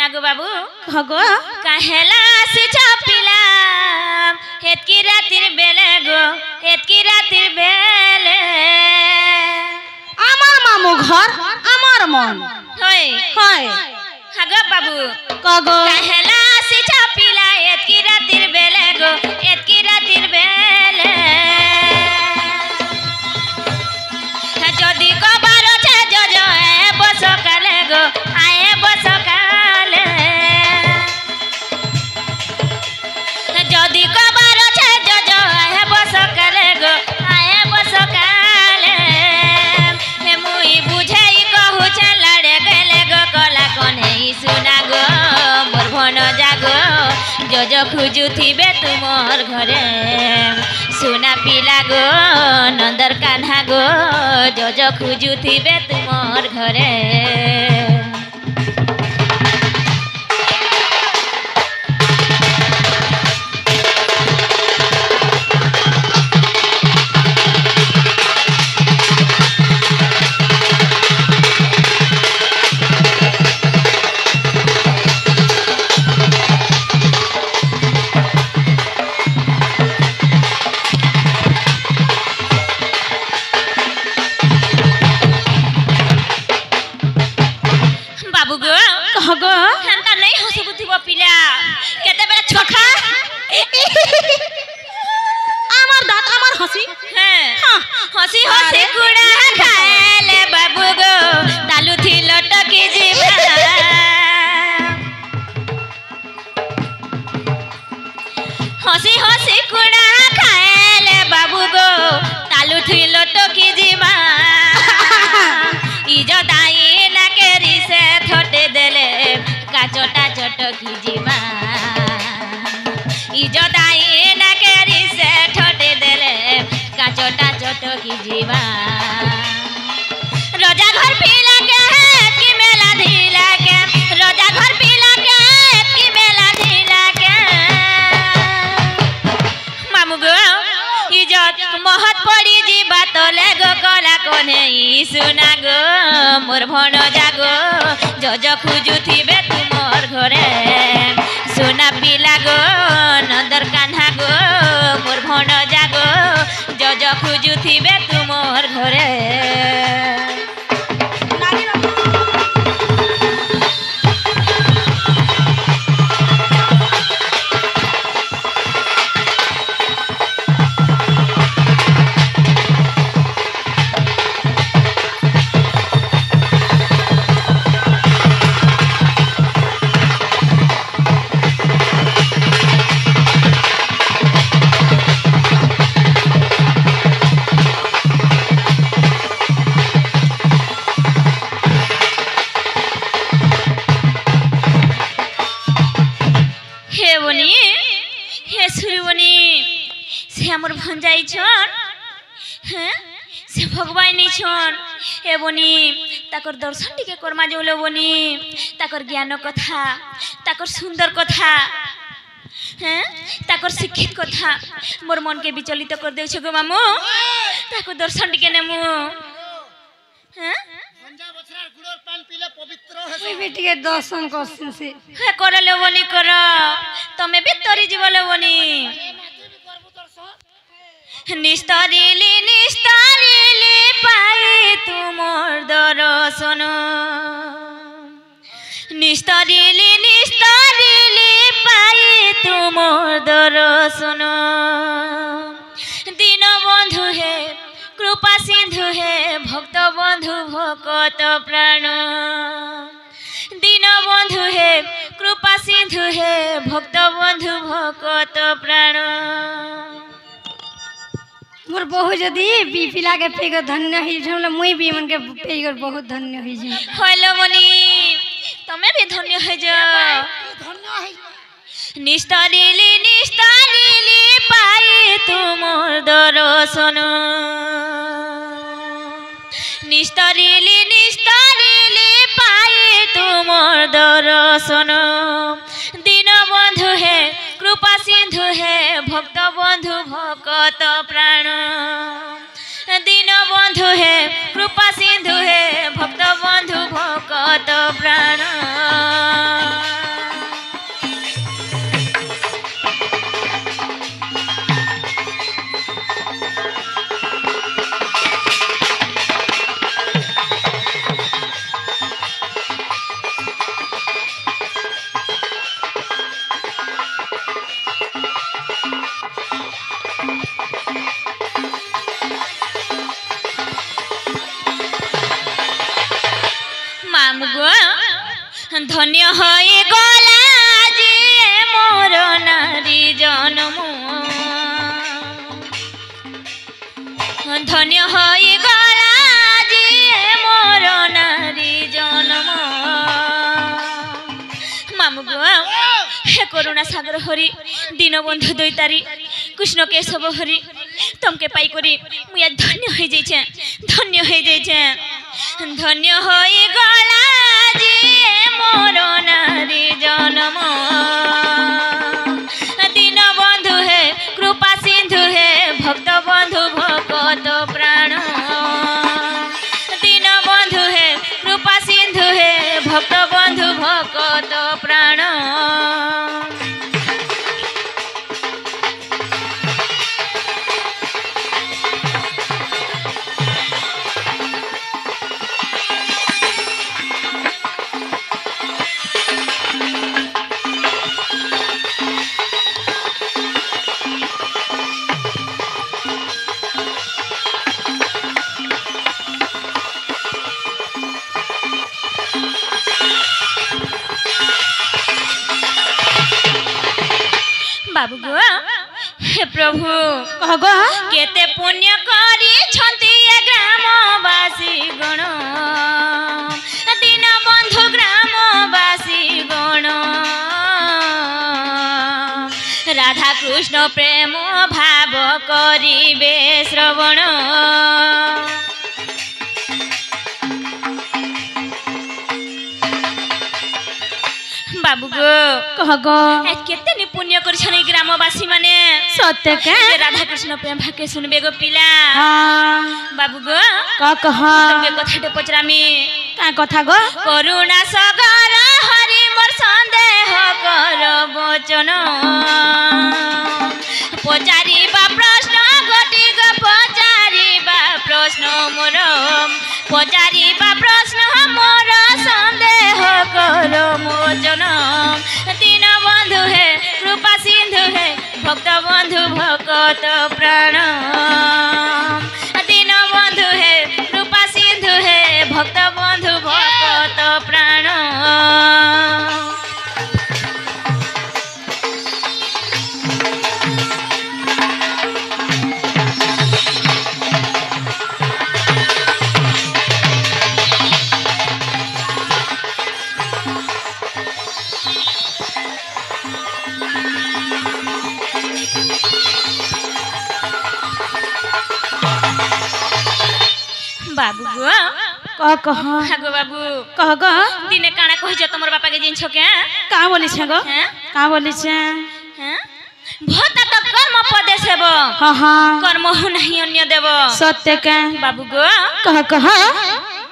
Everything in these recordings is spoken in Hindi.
नागो बाबू हगो कहेला से छपिला हेतकी रातिर बेले गो हेतकी रातिर बेले আমার মামু ঘর আমার মন होय হয় हागो बाबू कगो कहेला से छपिला हेतकी रातिर बेले गो हेतकी रातिर बेले जदी को बारो छे जजो ए बसो काले गो आए बसो काले जदी को बारो छे जजो ए बसो काले गो आए बसो काले हे मुई बुझाई कहू छे लड़े गेले गो कला कोने सुना गो मोर भन जागो जजो खुजु थिबे तुमर घरे सुना पिला गो नंदर कान्हा गो जजो खुजु थिबे तुमर घरे हगो हेंता नहीं हसबु थिबो पिला केते बेला छखा আমার দাঁত আমার হাসি हां हसी हसी कुड़ा खाएले बाबू गो तालू थी लटकी जीवा हसी हसी कुड़ा खाएले बाबू गो तालू थी लटकी जीवा इजो दाई ना केरी से थोटे देले काचोटा चटकी जीवा इजो दाई ना केरी से थोटे देले काचोटा चटकी जीवा रोजा घर पीला के की मेला ढीला के रोजा घर पीला के की मेला ढीला के मामू गो इजत महत पड़ी जीवा तले गो कला कोने सुना गो मोर भन जागो जज खुजु थिबे तुमर घरे सुना पिला गो नंदर कान्हा गो मोर भन जागो जज खुजु थिबे तुमर घरे हमर भंजाई छन हैं से भगवान नहीं छन ए बनी ताकर दर्शन टिके करमा जोलो बनी ताकर ज्ञान कथा ताकर सुंदर कथा हैं ताकर शिक्षित कथा मोर मन के विचलित कर देउ छ गो मामू ताको दर्शन टिके नेमु हैं भंजा बछरा गुड़र पान पीले पवित्र ओइ बेटी के दर्शन करसिन से हे करले बनी कर तमे भी तरी जीवले बनी निस्तारिली पाए तुमर दर्शन निस्तारिली पाए तुमर दर्शन दीन बंधु हे कृपा सिंधु हे भक्त बंधु भकत प्राण दीन बंधु हे कृपा सिंधु हे भक्त बंधु भकत प्राण मोर बहु जदी पिला के पेग धन्य ही हमला मुई भी मन के पेग बहुत धन्य ही जे हेलो मनी तमे भी धन्य है जा धन्य है निस्तारिली पाए तुमर दर्शन निस्तारिली पाए तुमर दर्शन दीन बंधु है कृपा सिंधु है भक्त बंधु भकत प्राण दीन बंधु है कृपा सिंधु है भक्त बंधु भकत प्राण धन्य हई गला जी मोर नारी जन्म धन्य हई गला जी मोर नारी जन्म मामू गो हे करुणा सागर हरि दीनबंधु दैतारी कृष्ण केशव हरि तुमके पाई करी मुझे धन्य हो जाइछे धन्य हो जाइछे धन्य होई गला जी मोर नारी जन्म दीनबंधु है कृपा सिंधु है भक्त बंधु भगत प्राण दीनबंधु है कृपा सिंधु है भक्त बंधु भगत प्राण बाबू गो हे प्रभु कह गो केते पुण्य करी छंती ग्रामवासी गण दीनबंधु ग्रामवासी गण राधा कृष्ण प्रेम भाव करिबे श्रवण बाबू गो कह गो केते नि पुण्य करछन ग्रामवासी माने सत्य के राधा कृष्ण प्रेम भाके सुनबे गो पिला हाँ बाबू गो कह तुमके कथाटे पचरामी का कथा गो करुणा सागर हरि मोर संदेह कर वचन पचारिबा प्रश्न घटिक पचारिबा प्रश्न मोर पचारिबा प्रश्न मोर संदेह कर मोचन दीनबंधु है कृपा सिंधु है भक्त बंधु भगत प्राण दीनबंधु है कृपा सिंधु है भक्त बंधु भगत प्राण बाबू गो कह हागो बाबू कह गो दिने काना कहिछ तमर बापा के जिन छके का बोली छ गो हैं का बोली छ हैं भोता तो कर्म पदे सेब हाँ हाँ कर्म हो नहीं अन्य देव सत्य के बाबू गो कह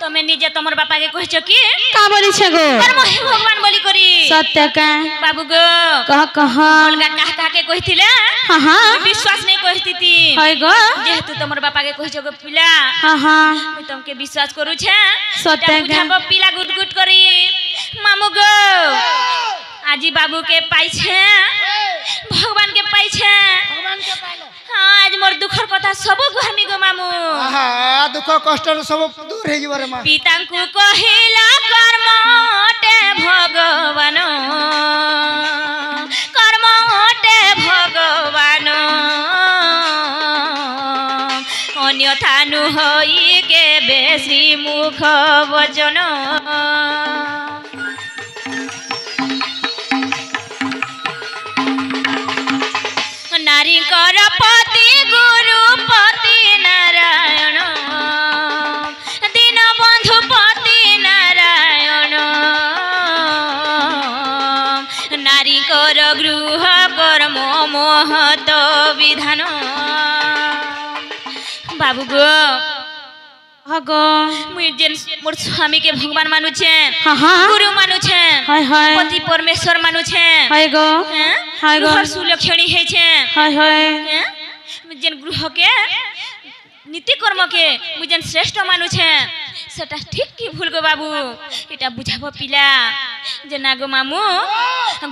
तमे निजे तमर बापा के कहिछ कि का बोली छ गो कर्म हे भगवान बोली करी सत्य के बाबू गो कह अलगा कह के कहिथिले हाँ हाँ विश्वास नहीं कहिथिति है गो जेहेतु तमर बापा के कहिछ गो पिला हाँ हाँ मुई तुमके विश्वास करू छे सत्य के बुझाबो पिला गुट गुट करी मामू गो आजी बाबू के पाई छे भगवान के पाई छे भगवान के पालो हाँ आज मोर दुखर कथा सब घरमी गो मामू आहा दुख कष्ट सब दूर हे जीव रे मां पितांकु कहिला कर्मटे भगवान अन्यथा नु होई के बेसी मुख वचन नारी कर पति गुरु पति नारायण दीनबंधु पति नारायण नारी कर गृह कर्म महत विधान बाबू गो हगो मुई जेन मोर स्वामी के भगवान मानु छे हाँ हाँ गुरु मानु छे हाय हाय पति परमेश्वर मानु छे हाय गो हाय गो हर सुलक्षणी है छे हाय हाय जेन गृह के नीति कर्म के मुई जेन श्रेष्ठ मानु छे सेटा ठीक की भूल गो बाबू एटा बुझाबो पिला जे नागो मामू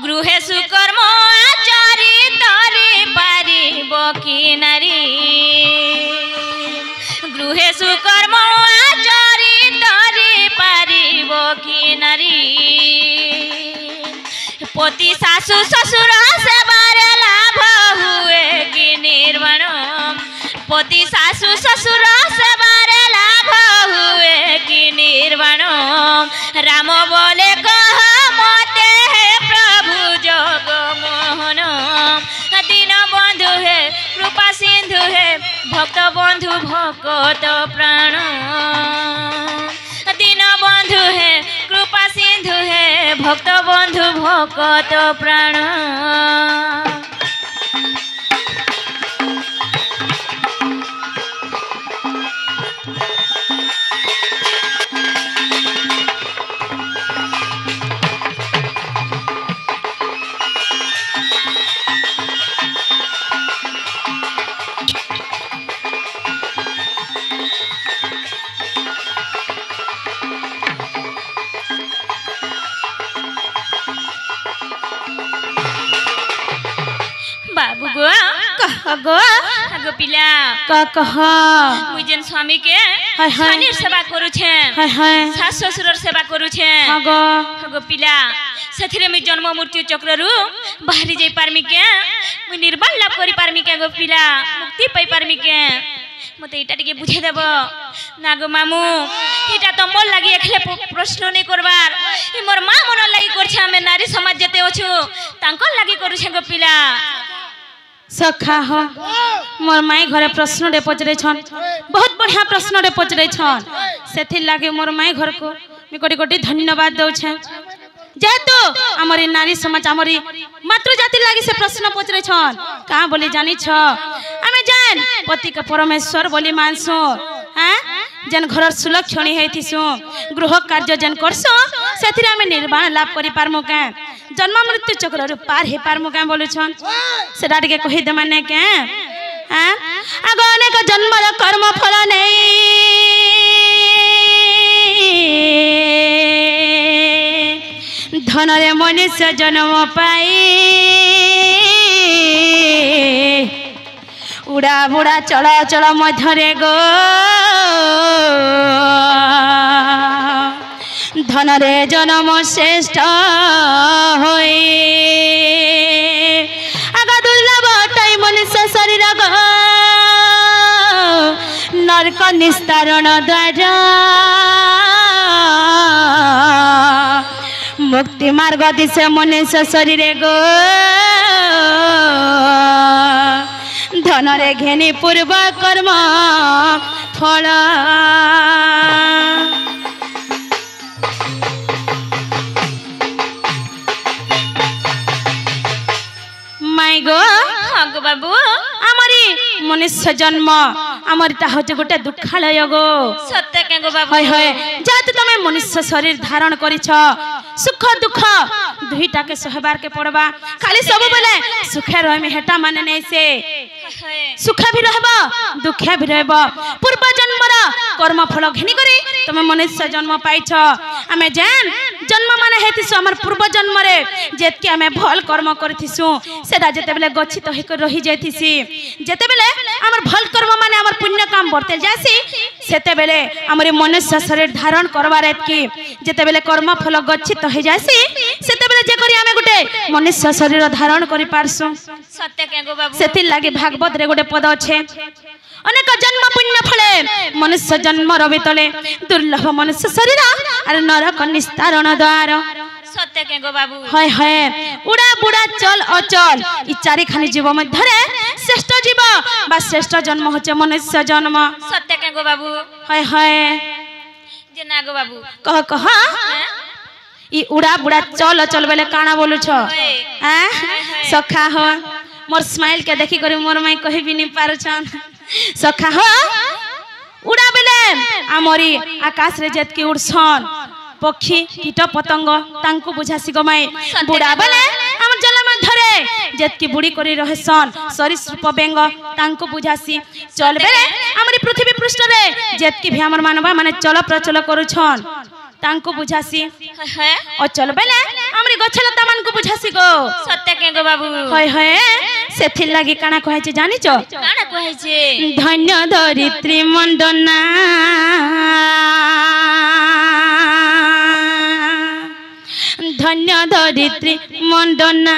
गृहे सुकर्म आचरी तरी पारिब की नारी गृहे सुकर्म आचरी तरी पारिब की नारी पति सासु ससुर सेवार लाभ हुए कि निर्वाण पति सासु ससुर सेवार लाभ हुए कि निर्वाण राम बोले कह मते है प्रभु जग मोहन दीन बंधु है कृपा सिंधु है भक्त बंधु भक्त प्राण दीन बंधु है कृपा सिंधु है भक्त बंधु भक्त प्राण बाबू गो कह गो आगो पिला का कह मुई जेन स्वामी के हाय हाय स्वामीर सेवा करू छे हाय हाय सास ससुर सेवा करू छे आगो आगो पिला सेथिरे मी जन्म मृत्यु चक्ररू बाहरी जाई पारमी के मुई निर्वाण लाभ करी पारमी के आगो पिला मुक्ति पाई पारमी के मते इटा टिके बुझे देबो नागो मामू इटा तो मोर लागि एकले प्रश्न नै करबार इ मोर मां मन लागि करछे हमें नारी समाज जते अछु तांको लागि करू छे गो पिला सखा हो मोर माई घरे प्रश्न रे पचरे छन बहुत बढ़िया प्रश्न रे पचरे छन सेथि लागे मोर माई घर को मी कोटी कोटी धन्यवाद दउ छे जेतु हमरी नारी समाज हमरी मातृ जाति लागि से प्रश्न पचरे छन का बोली जानी छ हमें जान पति के परमेश्वर बोली मानसो हैं जन घर सुलक्षणी हेतिसो गृह कार्य जन करसो सेथिरे हमें निर्वाण लाभ करि पारमो के जन्म मृत्यु चक्र पार हे पारमो के बोलु छन सेटा टिके कहि दे माने के हैं आगो अनेक जन्म कर्म फल नहीं धन रे मनुष्य जन्म पाई उड़ा बुड़ा चला चला मध्यरे गो धन रे जन्म श्रेष्ठ होई आगा दुर्लभ टाई मनुष्य शरीर गो नरक निस्तारण द्वारा मुक्ति मार्ग दिशे मनुष्य शरीर गो धन रे घेनी पूर्व कर्म फल माई गो आगो बाबू आमरी मनुष्य जन्म आमरटा होचे गोटे दुखालय गो सत्य के गो बाबू हाय हाय जात तमे मनुष्य शरीर धारण करिछ सुख दुख दुईटा के सहबार के पड़बा खाली सब बोले सुखे रहमे हेटा माने नै से सुख भी रहबा दुख भी रहबा पूर्व जन्मर कर्म फल घेनी करी तमे मनुष्य जन्म पाइछ हमें जान जन्म माने हेतिसु हमर पूर्व जन्म रे जेतके हमें भल कर्म करथिसु सेटा जेते बेले गच्छित होई कर रही जायथिसी जेते बेले हमर भल कर्म माने हमर पुण्य काम बरते जासी सेते बेले हमर मनुष्य शरीर धारण करबार एतकी जेते बेले कर्म फल गच्छित होई जासी सेते बेले जे करी हमें गुटे मनुष्य शरीर धारण करि पारसु सत्य के गो बाबू सेति लागि भागवत रे गोटे पद छे अनेक जन्म पुण्य फले मनुष्य जन्म रवि तले दुर्लभ मनुष्य शरीर और नरक निस्तारण द्वार सत्य के गो बाबू हाय हाय उड़ा बुड़ा चल अचल इ चारि खानी जीव मध्य रे श्रेष्ठ जीव बा श्रेष्ठ जन्म होचे मनुष्य जन्म सत्य के गो बाबू हाय हाय जे ना गो बाबू कह इ उड़ा बुड़ा चल अचल बेले काना बोलु छ हैं सखा हो मोर स्माइल के देखि करी मोर माई कहि भी नहीं पार छन सखा हो उड़ा बेले आमरी आकाश रे जेत के उड़छन पक्षी कीट पतंग तांको बुझासी गमाई बुड़ा बेले हम जल मध्य रे जेत की बुड़ी करी रहसन सरीसृप बेंग तांको बुझासी चल बेले हमरी पृथ्वी पृष्ठ रे जेत की भी हमर मानवा माने चल प्रचल करूछन तांको बुझासी है अचल बेले हमरी गछलता मान को बुझासी गो सत्य के गो बाबू हाय हाय सेथि लागि काना कहै छै जानि छ काना कहै छै धन्य धरित्री मंडना ধন্য ধরিত্রী মণ্ডনা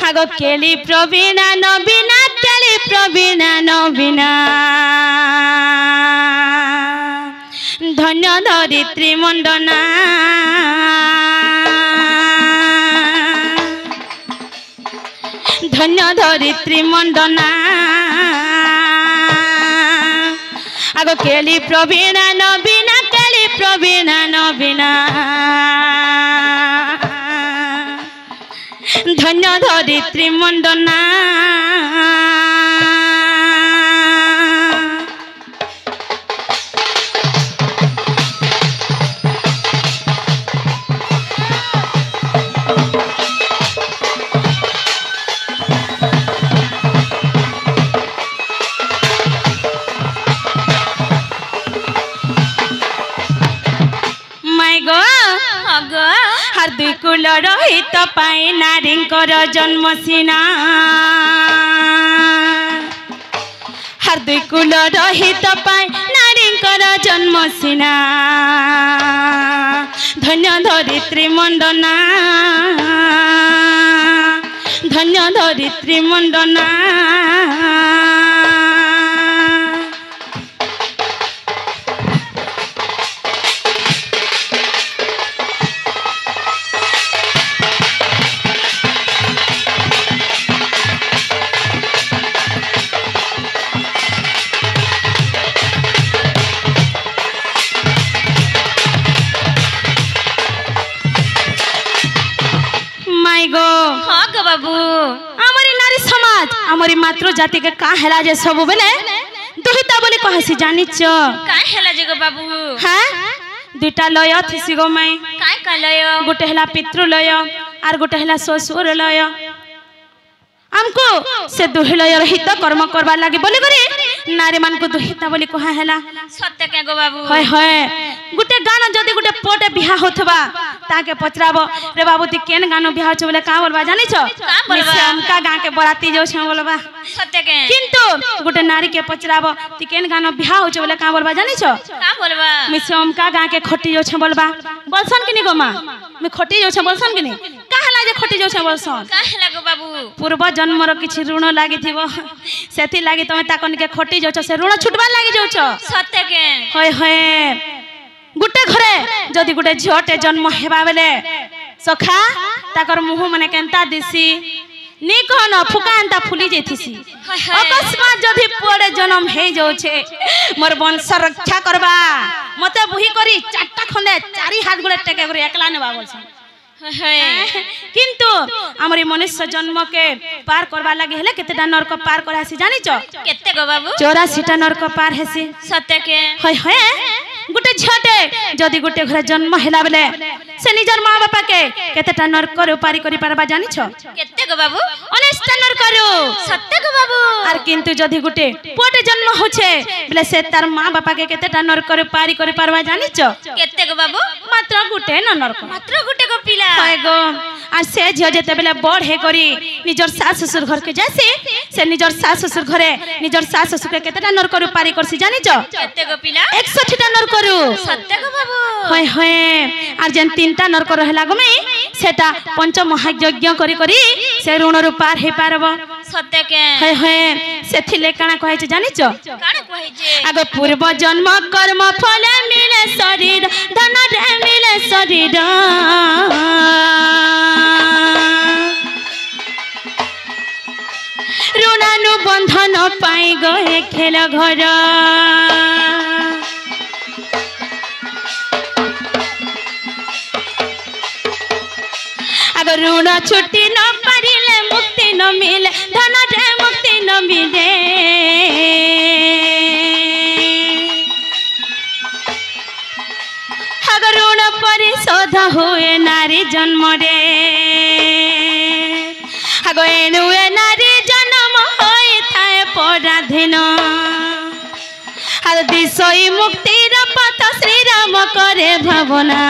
আগ কেলি প্রবীণা নবীনা কেলি প্রবীণা নবীনা ধন্য ধরিত্রী মণ্ডনা ধন্য ধরিত্রী মণ্ডনা আগ কেলি প্রবীণা নবীনা কেলি প্রবীণা নবীনা ধন্য ধরিত্রী মণ্ডনা আর দুই কুল রহিত পাই নারীঙ্কর জন্ম সিনা আর দুই কুল রহিত পাই নারীঙ্কর জন্ম সিনা ধন্য ধরিত্রী মণ্ডনা ধন্য ধরিত্রী মণ্ডনা हमारी मातृ जाति के का हेला जे सब बेले दुहिता बोली कहसी जानिच का हेला जे गो बाबू हां दुटा लय थिसी गो माई का लय गोटे हेला पितृ लय आर गोटे हेला ससुर लय हमको से दुहिलय रहित कर्म करबा लागि बोली करी नारी मान को दुहिता बोली कहा हेला सत्य के गो बाबू होय होय गुटे गान जदी गुटे पोटे बिहा होथबा ताके पचराबो रे बाबू ती केन गानो बिहा छ बोले का बोलबा जानि छ का बोलबा हमका गां के बराती जो छ बोलबा सत्य के किंतु गुटे नारी के पचराबो ती केन गानो बिहा हो छ बोले का बोलबा जानि छ का बोलबा मिसे हमका गां के खटी जो छ बोलबा बोलसन किनी गो मां मैं खटी जो छ बोलसन किनी का हला जे खटी जो छ बोलसन का हला गो बाबू पूर्व जन्मर किछि ऋण लागि थिबो सेति लागि तमे ताकन के खटी जो छ से ऋण छुटबा लागि जो छ सत्य के होय होय गुटे घरे जदि गुटे झियोटे जन्म हेबा बेले सखा ताकर मुह माने केनता दिसी नी कहन फुकांता फुली जेथिसी अकस्मात जदि पुअडे जन्म हे जो छे मोर वंश रक्षा करबा मते बुही करी चारटा खंदे चारि हाथ गुले टेके करी एकला नेबा बोलछ किंतु हमरी मनुष्य जन्म के पार करबा लागे हेले केतेटा नरक पार करासी जानि छ केते गो बाबू 84टा नरक पार हेसी सत्य के होय होय गुटे झटे जदि गुटे घरे जन्म हेला बेले से निजर मां बापा के केतेटा नरक रे पारी करि पारबा जानि छ केते गो बाबू 19टा नरक रे सत्य गो बाबू आर किंतु जदि गुटे पोटे जन्म होछे बेले से तार मां बापा के केतेटा नरक रे पारी करि पारबा जानि छ केते गो बाबू मात्र गुटे न नरक मात्र गुटे गो पिला होय गो आ से झियो जेते बेले बड़ हे करी निजर सास ससुर घर के जासी से निजर सास ससुर घरे निजर सास ससुर के केतेटा नरक रे पारी करसी जानि छ केते गो पिला 61टा नरक रे सत्य गो बाबू होय होय आर जेन 3टा नरक रहला गो में सेटा पंच महायज्ञ करी करी से ऋण रु पार हे पारबो सत्य के होय होय सेथिले काना कहै छ जानि छ काना कहै जे आगो पूर्व जन्म कर्म फल मिले शरीर धन रे मिले शरीर ऋणानु बंधन पाई गए खेल घर अगर ऋण छुट्टी न पारिले मुक्ति न मिले धन रे मुक्ति न मिले अगर ऋण परिशोध हुए नारी जन्म रे अगर एनुए नारी जन्म होई थाए पराधीन अगर दिशई मुक्तिर पथ श्री राम करे भावना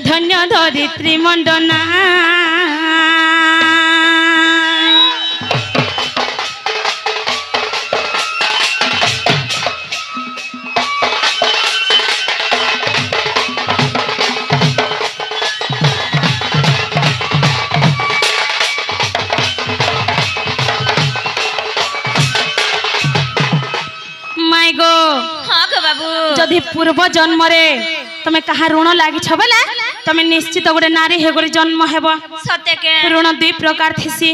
धन्य धरित्री मंडना पूर्व जन्म रे तमे कहा ऋण लागि छ बेले तमे निश्चित गोटे नारी हे गोटे जन्म हेबो सत्य के ऋण दुई प्रकार थिसी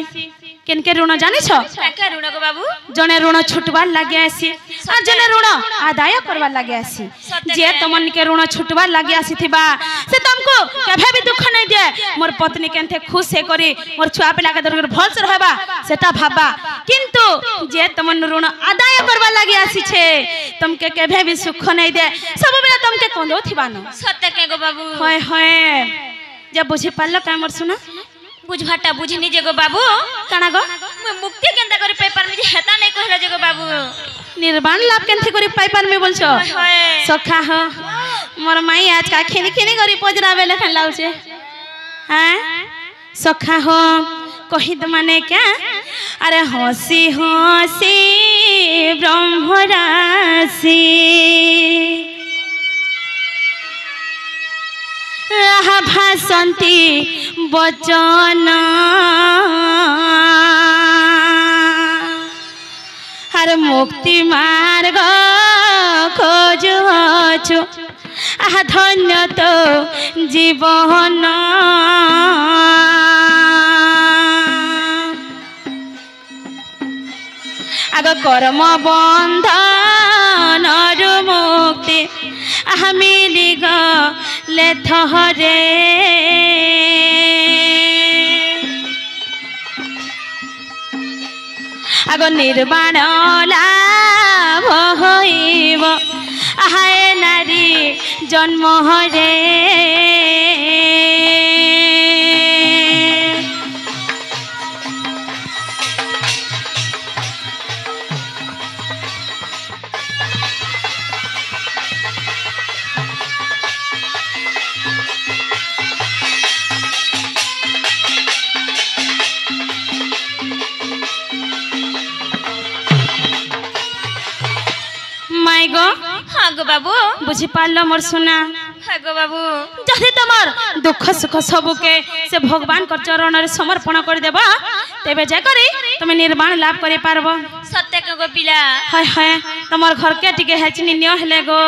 केनके ऋण जानि छ काका ऋण को बाबू जने ऋण छुटबार लागि आसी आ जने ऋण आदाय करबार लागि आसी जे तमन के ऋण छुटबार लागि आसी थिबा से तुमको केभे भी दुख नै दे मोर पत्नी केनथे खुश हे करी मोर छुआ पिला के दरगर भल से रहबा सेटा भाबा किंतु जे तमन ऋण आदाय करबार लागि आसी छे तुमके केभे भी सुख नै दे सब बेला तुमके कोंदो थिबा न सत्य के गो बाबू होय होय जब बुझे पाल्लो का मोर सुना बुझभाटा बुझनी जे गो बाबू काना गो मैं मुक्ति केंदा करी पेपर में जे हेता नहीं कहला जे गो बाबू निर्वाण लाभ केनथे करी पाइपार में बोलछो होय सखा हो मोर माई आज का खेनी खेनी करी पजरावे लेखन लाउछे हैं सखा हो कहि त माने क्या अरे हंसी हंसी ब्रह्मराशि भाषंती बचन हर मुक्ति मार्ग खोजुछु आह धन्य तो जीवन आग कर्म बंधन मुक्ति आह मिली गले थहरे आग निर्वाण लाभ होइब आहाय नारी जन्म रे माई गो हाँ गो बाबू बुझी पारलो मोर सुना हाँ गो बाबू जदि तमर दुख सुख सबू के से भगवान कर चरण रे समर्पण कर देबा तेबे जा करी तुम निर्वाण लाभ करि पारबो सत्य के गो पिला हाय हाय तमर घर के टिके हेचनी नियो हेले गो